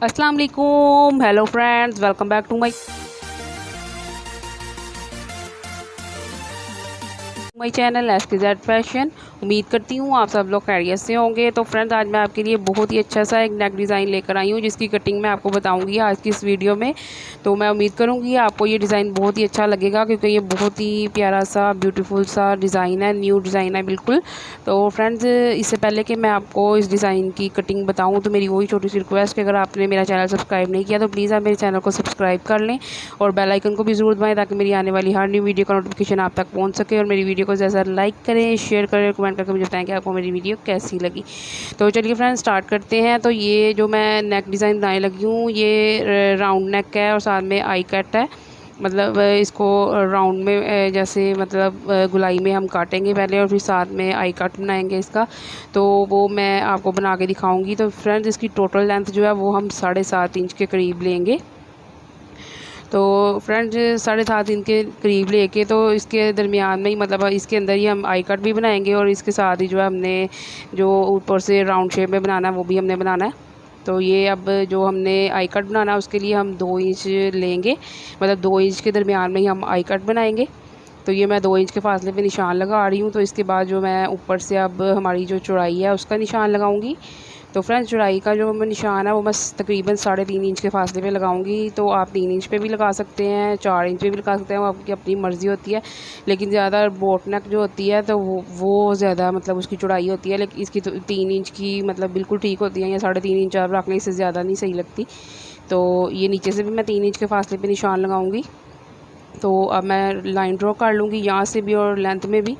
अस्सलाम वालेकुम, hello friends, welcome back to my channel SKZ fashion. उम्मीद करती हूँ आप सब लोग खैरियत से होंगे। तो फ्रेंड्स, आज मैं आपके लिए बहुत ही अच्छा सा एक नेक डिज़ाइन लेकर आई हूँ, जिसकी कटिंग मैं आपको बताऊँगी आज की इस वीडियो में। तो मैं उम्मीद करूँगी आपको ये डिज़ाइन बहुत ही अच्छा लगेगा, क्योंकि ये बहुत ही प्यारा सा ब्यूटीफुल सा डिज़ाइन है, न्यू डिज़ाइन है बिल्कुल। तो फ्रेंड्स, इससे पहले कि मैं आपको इस डिज़ाइन की कटिंग बताऊँ, तो मेरी वही छोटी सी रिक्वेस्ट कि अगर आपने मेरा चैनल सब्सक्राइब नहीं किया तो प्लीज़ आप मेरे चैनल को सब्सक्राइब कर लें और बेल आइकन को भी ज़रूर दबाएं, ताकि मेरी आने वाली हर न्यू वीडियो का नोटिफिकेशन आप तक पहुँच सके। और मेरी वीडियो को ज़्यादा लाइक करें, शेयर करें, कमेंट करके मुझे बताएं कि आपको मेरी वीडियो कैसी लगी। तो चलिए फ्रेंड्स, स्टार्ट करते हैं। तो ये जो मैं नेक डिज़ाइन बनाने लगी हूँ, ये राउंड नेक है और साथ में आई कट है। मतलब इसको राउंड में जैसे मतलब गुलाई में हम काटेंगे पहले और फिर साथ में आई कट बनाएंगे इसका। तो वो मैं आपको बना के दिखाऊंगी। तो फ्रेंड्स, इसकी टोटल लेंथ जो है वो हम 7.5 इंच के करीब लेंगे। तो फ्रेंड्स, 7.5 इंच के करीब लेके तो इसके दरमियान में ही, मतलब इसके अंदर ही हम आई कट भी बनाएंगे और इसके साथ ही जो है हमने जो ऊपर से राउंड शेप में बनाना है वो भी हमने बनाना है। तो ये अब जो हमने आई कट बनाना है उसके लिए हम 2 इंच लेंगे, मतलब 2 इंच के दरमियान में ही हम आई कट बनाएंगे। तो ये मैं 2 इंच के फासले पे निशान लगा रही हूँ। तो इसके बाद जो मैं ऊपर से अब हमारी जो चौड़ाई है उसका निशान लगाऊंगी। तो फ्रेंड्स, चौड़ाई का जो मैं निशान है वो मैं तकरीबन 3.5 इंच के फासले पे लगाऊंगी। तो आप 3 इंच पे भी लगा सकते हैं, 4 इंच पे भी लगा सकते हैं, वो आपकी अपनी मर्ज़ी होती है। लेकिन ज़्यादा बोट नेक जो होती है तो वो ज़्यादा मतलब उसकी चौड़ाई होती है, लेकिन इसकी तो 3 इंच की मतलब बिल्कुल ठीक होती है, या 3.5 इंच आप रख लें, इससे ज़्यादा नहीं सही लगती। तो ये नीचे से भी मैं 3 इंच के फासले पे निशान लगाऊंगी। तो अब मैं लाइन ड्रॉ कर लूँगी यहाँ से भी और लेंथ में भी।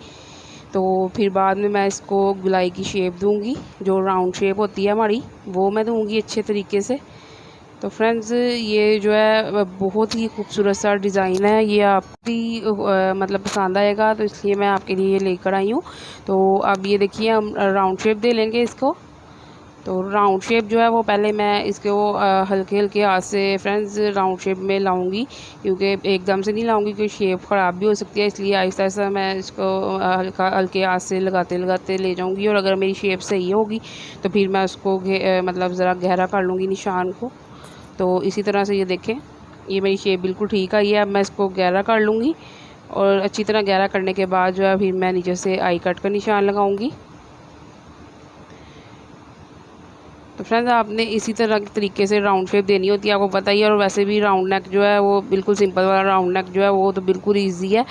तो फिर बाद में मैं इसको गुलाई की शेप दूंगी, जो राउंड शेप होती है हमारी वो मैं दूंगी अच्छे तरीके से। तो फ्रेंड्स, ये जो है बहुत ही खूबसूरत सा डिज़ाइन है, ये आपकी मतलब पसंद आएगा, तो इसलिए मैं आपके लिए ये लेकर आई हूँ। तो अब ये देखिए, हम राउंड शेप दे लेंगे इसको। तो राउंड शेप जो है वो पहले मैं इसको हल्के हल्के हाथ से फ्रेंड्स राउंड शेप में लाऊंगी, क्योंकि एकदम से नहीं लाऊंगी क्योंकि शेप ख़राब भी हो सकती है, इसलिए आहिस्ता आहिस्ता मैं इसको हल्के हाथ से लगाते लगाते ले जाऊंगी। और अगर मेरी शेप सही होगी तो फिर मैं उसको मतलब ज़रा गहरा कर लूँगी निशान को। तो इसी तरह से ये देखें, ये मेरी शेप बिल्कुल ठीक आई है। अब मैं इसको गहरा कर लूँगी और अच्छी तरह गहरा करने के बाद जो है फिर मैं नीचे से आई कट का निशान लगाऊँगी। तो फ्रेंड्स, आपने इसी तरह के तरीके से राउंड शेप देनी होती है, आपको पता ही है। और वैसे भी राउंड नेक जो है वो बिल्कुल सिंपल वाला राउंड नेक जो है वो तो बिल्कुल इजी है।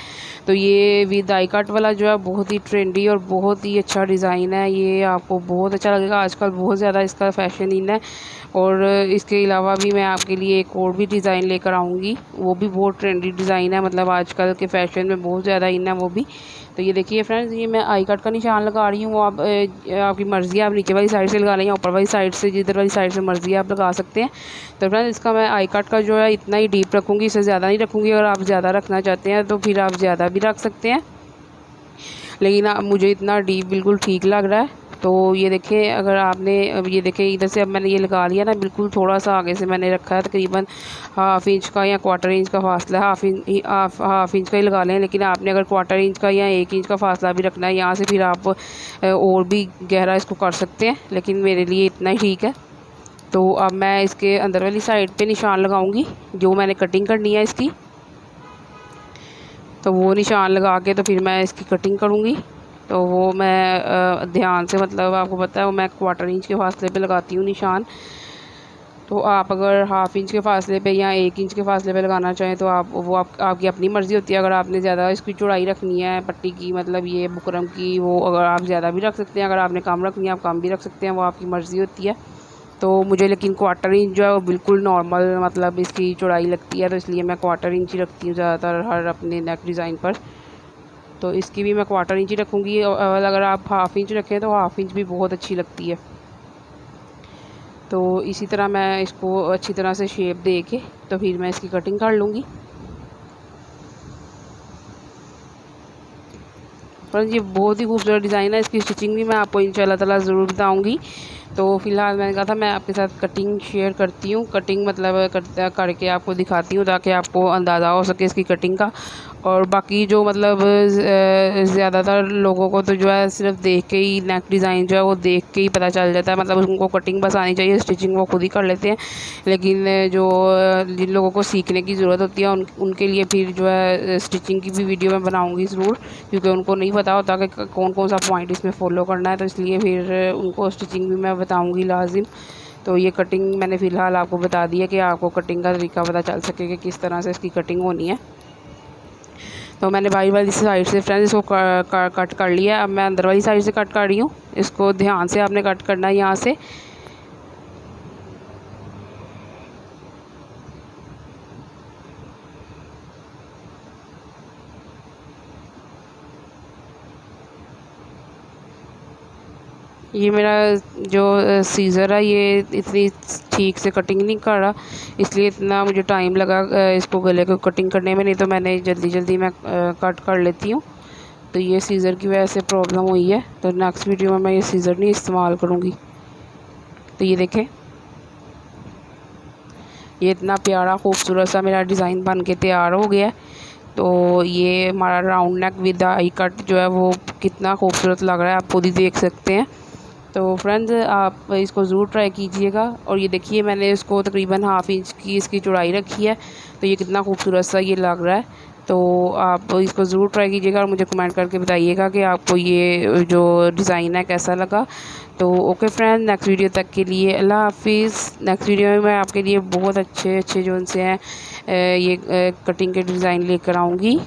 तो ये विद आई कट वाला जो है बहुत ही ट्रेंडी और बहुत ही अच्छा डिज़ाइन है, ये आपको बहुत अच्छा लगेगा। आजकल बहुत ज़्यादा इसका फैशन इन है। और इसके अलावा भी मैं आपके लिए एक और भी डिज़ाइन लेकर आऊँगी, वो भी बहुत ट्रेंडी डिज़ाइन है, मतलब आजकल के फैशन में बहुत ज़्यादा इन है वो भी। तो ये देखिए फ्रेंड्स, ये मैं आई कट का निशान लगा रही हूँ। वो आप आपकी मर्ज़ी है, आप नीचे वाली साइड से लगा लें या ऊपर वाली साइड से, जिधर वाली साइड से मर्ज़ी है आप लगा सकते हैं। तो फ्रेंड्स, इसका मैं आई कट का जो है इतना ही डीप रखूँगी, इससे ज़्यादा नहीं रखूँगी। अगर आप ज़्यादा रखना चाहते हैं तो फिर आप ज़्यादा भी रख सकते हैं, लेकिन मुझे इतना डीप बिल्कुल ठीक लग रहा है। तो ये देखें, अगर आपने ये देखें इधर से अब मैंने ये लगा लिया ना, बिल्कुल थोड़ा सा आगे से मैंने रखा है, तकरीबन 1/2 इंच का या 1/4 इंच का फासला है। हाफ इंच का ही लगा लें, लेकिन आपने अगर 1/4 इंच का या 1 इंच का फासला भी रखना है यहाँ से, फिर आप और भी गहरा इसको कर सकते हैं, लेकिन मेरे लिए इतना ही ठीक है। तो अब मैं इसके अंदर वाली साइड पर निशान लगाऊँगी, जो मैंने कटिंग करनी है इसकी। तो वो निशान लगा के तो फिर मैं इसकी कटिंग करूँगी। तो वो मैं ध्यान से, मतलब आपको पता है वो मैं 1/4 इंच के फासले पे लगाती हूँ निशान। तो आप अगर 1/2 इंच के फासले पे या 1 इंच के फासले पे लगाना चाहें तो आपकी अपनी मर्ज़ी होती है। अगर आपने ज़्यादा इसकी चौड़ाई रखनी है पट्टी की, मतलब ये बुकरम की, वो अगर आप ज़्यादा भी रख सकते हैं। अगर आपने कम रखनी है आप कम भी रख सकते हैं, वो आपकी मर्ज़ी होती है। तो मुझे लेकिन 1/4 इंच जो है वो बिल्कुल नॉर्मल मतलब इसकी चौड़ाई लगती है, तो इसलिए मैं 1/4 इंच ही रखती हूँ ज़्यादातर हर अपने नेक डिज़ाइन पर। तो इसकी भी मैं 1/4 इंच ही रखूँगी, और अगर आप 1/2 इंच रखें तो 1/2 इंच भी बहुत अच्छी लगती है। तो इसी तरह मैं इसको अच्छी तरह से शेप दे के तो फिर मैं इसकी कटिंग कर लूँगी। पर ये बहुत ही खूबसूरत डिज़ाइन है, इसकी स्टिचिंग भी मैं आपको इंशाल्लाह ताला ज़रूर बताऊँगी। तो फ़िलहाल मैंने कहा था मैं आपके साथ कटिंग शेयर करती हूँ, कटिंग मतलब करके आपको दिखाती हूँ ताकि आपको अंदाज़ा हो सके इसकी कटिंग का। और बाकी जो मतलब ज़्यादातर लोगों को तो जो है सिर्फ देख के ही नेक डिज़ाइन जो है वो देख के ही पता चल जाता है, मतलब उनको कटिंग बस आनी चाहिए, स्टिचिंग वो खुद ही कर लेते हैं। लेकिन जो जिन लोगों को सीखने की ज़रूरत होती है उनके लिए फिर जो है स्टिचिंग की भी वीडियो मैं बनाऊँगी ज़रूर, क्योंकि उनको नहीं पता होता कि कौन कौन सा पॉइंट इसमें फॉलो करना है, तो इसलिए फिर उनको स्टिचिंग भी मैं बताऊँगी लाजिम। तो ये कटिंग मैंने फ़िलहाल आपको बता दी है कि आपको कटिंग का तरीका पता चल सके कि किस तरह से इसकी कटिंग होनी है। तो मैंने बाहर वाली साइड से फ्रेंड्स इसको कट कर लिया। अब मैं अंदर वाली साइड से कट कर रही हूँ। इसको ध्यान से आपने कट करना है यहाँ से। ये मेरा जो सीज़र है ये इतनी ठीक से कटिंग नहीं कर रहा, इसलिए इतना मुझे टाइम लगा इसको गले को कटिंग करने में, नहीं तो मैंने जल्दी मैं कट कर लेती हूँ। तो ये सीज़र की वजह से प्रॉब्लम हुई है, तो नेक्स्ट वीडियो में मैं ये सीज़र नहीं इस्तेमाल करूँगी। तो ये देखें, ये इतना प्यारा खूबसूरत सा मेरा डिज़ाइन बन के तैयार हो गया है। तो ये हमारा round neck with I cut जो है वो कितना खूबसूरत लग रहा है, आप खुद ही देख सकते हैं। तो फ्रेंड्स आप इसको ज़रूर ट्राई कीजिएगा। और ये देखिए मैंने इसको तकरीबन हाफ़ इंच की इसकी चौड़ाई रखी है, तो ये कितना खूबसूरत सा ये लग रहा है। तो आप इसको ज़रूर ट्राई कीजिएगा और मुझे कमेंट करके बताइएगा कि आपको ये जो डिज़ाइन है कैसा लगा। तो ओके फ्रेंड्स, नेक्स्ट वीडियो तक के लिए अल्लाह हाफिज़। नेक्स्ट वीडियो में मैं आपके लिए बहुत अच्छे जो उनसे हैं ये कटिंग के डिज़ाइन लेकर आऊँगी।